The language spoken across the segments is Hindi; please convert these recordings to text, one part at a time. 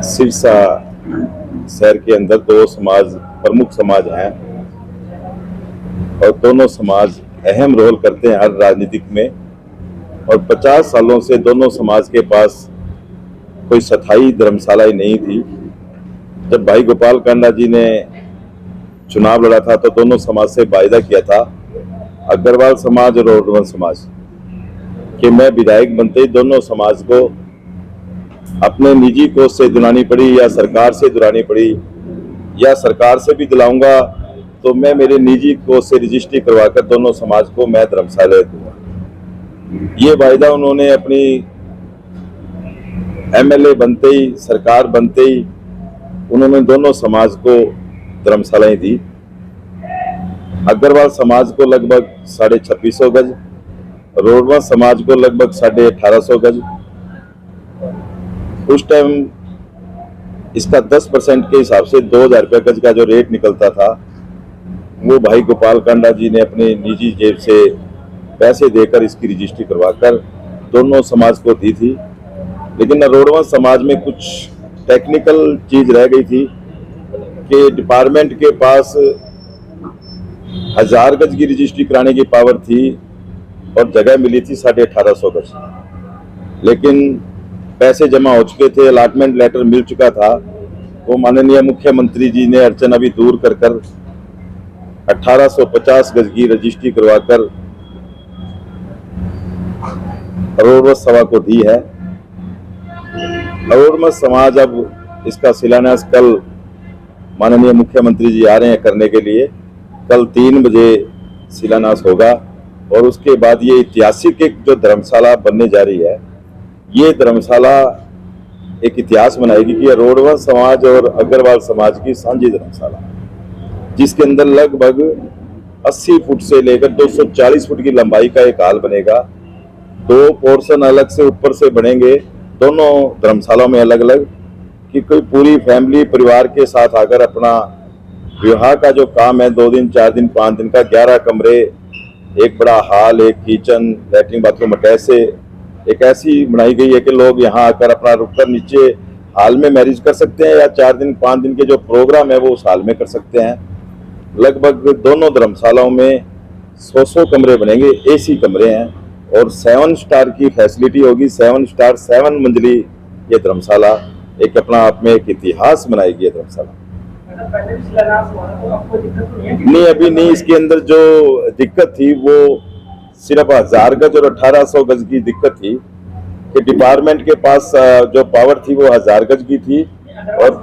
सिरसा शहर के अंदर दो समाज प्रमुख समाज हैं और दोनों समाज अहम रोल करते हैं हर राजनीतिक में। और 50 सालों से दोनों समाज के पास कोई स्थायी धर्मशाला ही नहीं थी। जब भाई गोपाल कांडा जी ने चुनाव लड़ा था तो दोनों समाज से वायदा किया था, अग्रवाल समाज और रोडवन समाज, कि मैं विधायक बनते ही दोनों समाज को अपने निजी कोष से दिलानी पड़ी या सरकार से दिलानी पड़ी या सरकार से भी दिलाऊंगा तो मैं मेरे निजी कोष से रजिस्ट्री करवाकर दोनों समाज को मैं धर्मशाला दूंगा। ये वायदा उन्होंने अपनी एमएलए बनते ही, सरकार बनते ही उन्होंने दोनों समाज को धर्मशालाएं दी। अग्रवाल समाज को लगभग 2650 गज, रोडवा समाज को लगभग 1850 गज। उस टाइम इसका 10% के हिसाब से 2000 रुपये गज का जो रेट निकलता था वो भाई गोपाल कांडा जी ने अपने निजी जेब से पैसे देकर इसकी रजिस्ट्री करवाकर दोनों समाज को दी थी। लेकिन रोडवा समाज में कुछ टेक्निकल चीज रह गई थी कि डिपार्टमेंट के पास 1000 गज की रजिस्ट्री कराने की पावर थी और जगह मिली थी 1850 गज, लेकिन पैसे जमा हो चुके थे, अलॉटमेंट लेटर मिल चुका था। वो माननीय मुख्यमंत्री जी ने अड़चन अभी दूर कर 1850 गज की रजिस्ट्री करवाकर रोडवा सभा को दी है। रोडवा समाज अब इसका शिलान्यास कल माननीय मुख्यमंत्री जी आ रहे हैं करने के लिए। कल 3 बजे शिलान्यास होगा और उसके बाद ये ऐतिहासिक एक जो धर्मशाला बनने जा रही है, ये धर्मशाला एक इतिहास बनाएगी कि रोडवा समाज और अग्रवाल समाज की साझी धर्मशाला, जिसके अंदर लगभग 80 फुट से लेकर 240 फुट की लंबाई का एक हॉल बनेगा। 2 पोर्शन अलग से ऊपर से बनेंगे दोनों धर्मशालाओं में अलग अलग, कि कोई पूरी फैमिली परिवार के साथ आकर अपना विवाह का जो काम है 2 दिन 4 दिन 5 दिन का, 11 कमरे, एक बड़ा हॉल, एक किचन, लैट्रिन बाथरूम अटैच से एक ऐसी बनाई गई है कि लोग यहाँ आकर अपना रुककर नीचे हॉल में मैरिज कर सकते हैं या 4 दिन 5 दिन के जो प्रोग्राम है वो उस हॉल में कर सकते हैं। लगभग दोनों धर्मशालाओं में 100 कमरे बनेंगे, एसी कमरे हैं और 7 स्टार की फैसिलिटी होगी। 7 स्टार 7 मंजिली ये धर्मशाला एक अपना आप में एक इतिहास बनाएगी ये धर्मशाला। नहीं, अभी नहीं। इसके अंदर जो दिक्कत थी वो सिर्फ 1000 गज और 1800 गज की दिक्कत थी कि डिपार्टमेंट के पास जो पावर थी वो 1000 गज की थी। और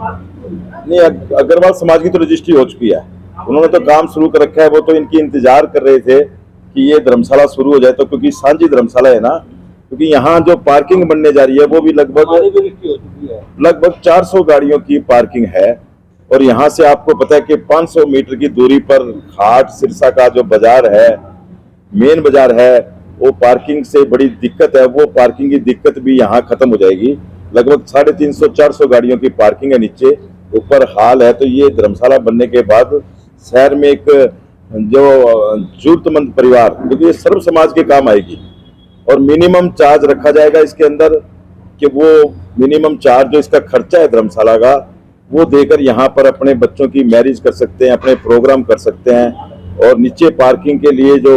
नहीं, अग्रवाल समाज की तो रजिस्ट्री हो चुकी है, उन्होंने तो काम शुरू कर रखा है। वो तो इनकी इंतजार कर रहे थे कि ये धर्मशाला शुरू हो जाए, तो क्योंकि साझी धर्मशाला है ना, क्योंकि यहाँ जो पार्किंग बनने जा रही है वो भी लगभग 400 गाड़ियों की पार्किंग है। और यहाँ से आपको पता है कि 500 मीटर की दूरी पर घाट सिरसा का जो बाजार है, मेन बाजार है, वो पार्किंग से बड़ी दिक्कत है। वो पार्किंग की दिक्कत भी यहाँ खत्म हो जाएगी। लगभग 350-400 गाड़ियों की पार्किंग है, नीचे ऊपर हॉल है। तो ये धर्मशाला बनने के बाद शहर में एक जो जरूरतमंद परिवार, क्योंकि ये सर्व समाज के काम आएगी और मिनिमम चार्ज रखा जाएगा इसके अंदर कि वो मिनिमम चार्ज जो इसका खर्चा है धर्मशाला का वो देकर यहाँ पर अपने बच्चों की मैरिज कर सकते हैं, अपने प्रोग्राम कर सकते हैं। और नीचे पार्किंग के लिए जो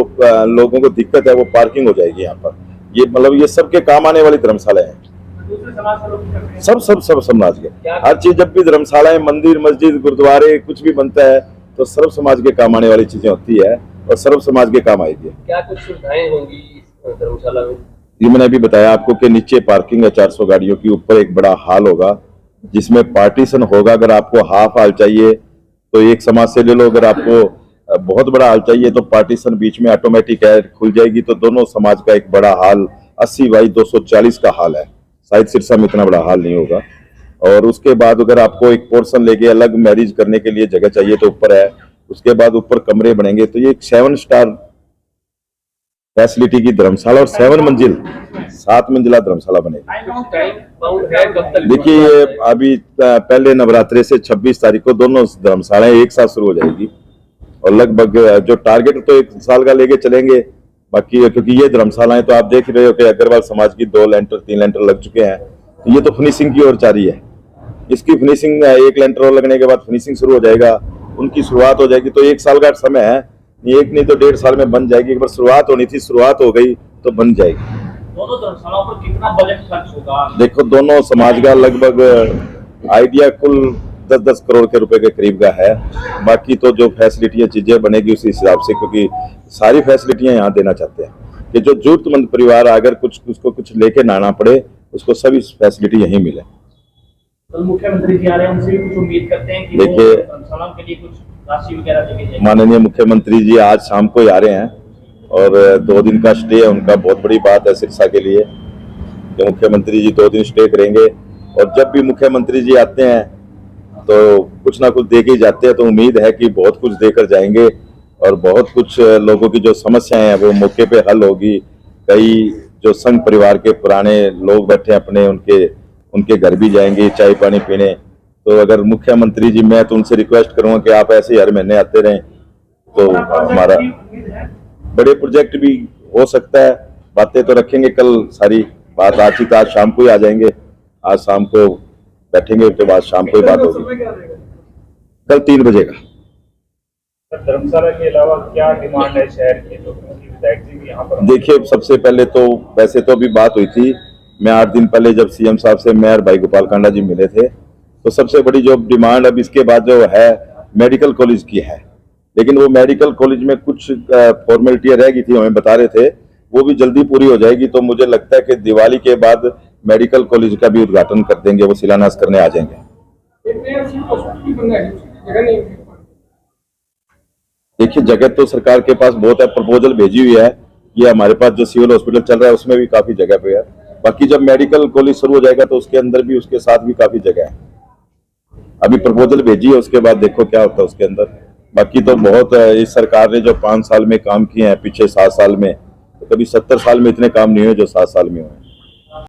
लोगों को दिक्कत है वो पार्किंग हो जाएगी यहाँ पर। ये मतलब ये सबके काम आने वाली धर्मशाला है। सब समाज के हर चीज, जब भी धर्मशालाएं, मंदिर, मस्जिद, गुरुद्वारे कुछ भी बनता है तो सर्व समाज के काम आने वाली चीजें होती है और सर्व समाज के काम आएगी। क्या कुछ सुविधाएं होंगी इस धर्मशाला में? ये मैंने अभी बताया आपको कि नीचे पार्किंग है 400 गाड़ियों की, ऊपर एक बड़ा हॉल होगा जिसमें पार्टीशन होगा। अगर आपको हाफ हॉल चाहिए तो एक समाज से ले लो, अगर आपको बहुत बड़ा हॉल चाहिए तो पार्टीशन बीच में ऑटोमेटिक है, खुल जाएगी। तो दोनों समाज का एक बड़ा हॉल 80 बाई 240 का हॉल है। शायद सिरसा में इतना बड़ा हॉल नहीं होगा। और उसके बाद अगर आपको एक पोर्शन लेके अलग मैरिज करने के लिए जगह चाहिए तो ऊपर है। उसके बाद ऊपर कमरे बनेंगे। तो ये एक 7 स्टार फैसिलिटी की धर्मशाला और 7 मंजिल 7 मंजिला धर्मशाला बनेगी। देखिए, अभी पहले नवरात्रे से 26 तारीख को दोनों धर्मशालाएं एक साथ शुरू हो जाएगी और लगभग जो टारगेट तो 1 साल का लेके चलेंगे। बाकी क्योंकि ये धर्मशालाएं तो आप देख रहे हो कि अग्रवाल समाज की 2 लेंटर 3 लेंटर लग चुके हैं, तो ये तो फिनिशिंग की ओर जा रही है। इसकी फिनिशिंग 1 लेंटर और लगने के बाद फिनिशिंग शुरू हो जाएगा, उनकी शुरुआत हो जाएगी। तो 1 साल का समय है, एक नहीं तो 1.5 साल में बन जाएगी। एक बार शुरुआत होनी थी, शुरुआत हो गई तो बन जाएगी। दोनों धर्मशालाओं पर कितना बजट खर्च होगा? देखो, दोनों समाज का लगभग आइडिया कुल 10-10 करोड़ के रुपए के करीब का है। बाकी तो जो फैसिलिटियां चीजें बनेगी उसी हिसाब से, क्योंकि सारी फैसिलिटियां यहाँ देना चाहते हैं कि जो जरूरतमंद परिवार अगर उसको कुछ लेके ना आना पड़े, उसको सभी फैसिलिटी यहीं मिले। तो मुख्यमंत्री जी आ रहे हैं, उनसे भी कुछ उम्मीद करते हैं कि देखिए, धर्मशालाओं के लिए कुछ राशि वगैरह देके जाएंगे? माननीय मुख्यमंत्री जी आज शाम को ही आ रहे हैं और 2 दिन का स्टे है उनका। बहुत बड़ी बात है सिरसा के लिए कि मुख्यमंत्री जी 2 दिन स्टे करेंगे। और जब भी मुख्यमंत्री जी आते हैं तो कुछ ना कुछ दे के ही जाते हैं। तो उम्मीद है कि बहुत कुछ देकर जाएंगे और बहुत कुछ लोगों की जो समस्याएं हैं वो मौके पे हल होगी। कई जो संघ परिवार के पुराने लोग बैठे हैं अपने, उनके घर भी जाएंगे चाय पानी पीने। तो अगर मुख्यमंत्री जी, मैं तो उनसे रिक्वेस्ट करूंगा कि आप ऐसे ही हर महीने आते रहें तो हमारा बड़े प्रोजेक्ट भी हो सकता है। बातें तो रखेंगे, कल सारी बात आज शाम को ही आ जाएंगे। आज शाम को बैठेंगे, उसके बाद शाम को ही बात होगी। कल 3 बजे का। धर्मशाला के अलावा क्या डिमांड है शहर की, जो विधायक जी भी यहाँ पर? देखिए, सबसे पहले तो वैसे तो अभी बात हुई थी, मैं 8 दिन पहले जब सीएम साहब से मेयर भाई गोपाल कांडा जी मिले थे, तो सबसे बड़ी जो डिमांड अब इसके बाद जो है मेडिकल कॉलेज की है। लेकिन वो मेडिकल कॉलेज में कुछ फॉर्मेलिटियां रह गई थी, हमें बता रहे थे, वो भी जल्दी पूरी हो जाएगी। तो मुझे लगता है कि दिवाली के बाद मेडिकल कॉलेज का भी उद्घाटन कर देंगे, वो शिलान्यास करने आ जाएंगे। देखिए, जगह तो सरकार के पास बहुत है, प्रपोजल भेजी हुई है। ये हमारे पास जो सिविल हॉस्पिटल चल रहा है उसमें भी काफी जगह पे है। बाकी जब मेडिकल कॉलेज शुरू हो जाएगा तो उसके अंदर भी, उसके साथ भी काफी जगह है। अभी प्रपोजल भेजी है, उसके बाद देखो क्या होता है उसके अंदर। बाकी तो बहुत इस सरकार ने जो 5 साल में काम किए हैं, पीछे 7 साल में, तो कभी 70 साल में इतने काम नहीं हुए जो 7 साल में हुए।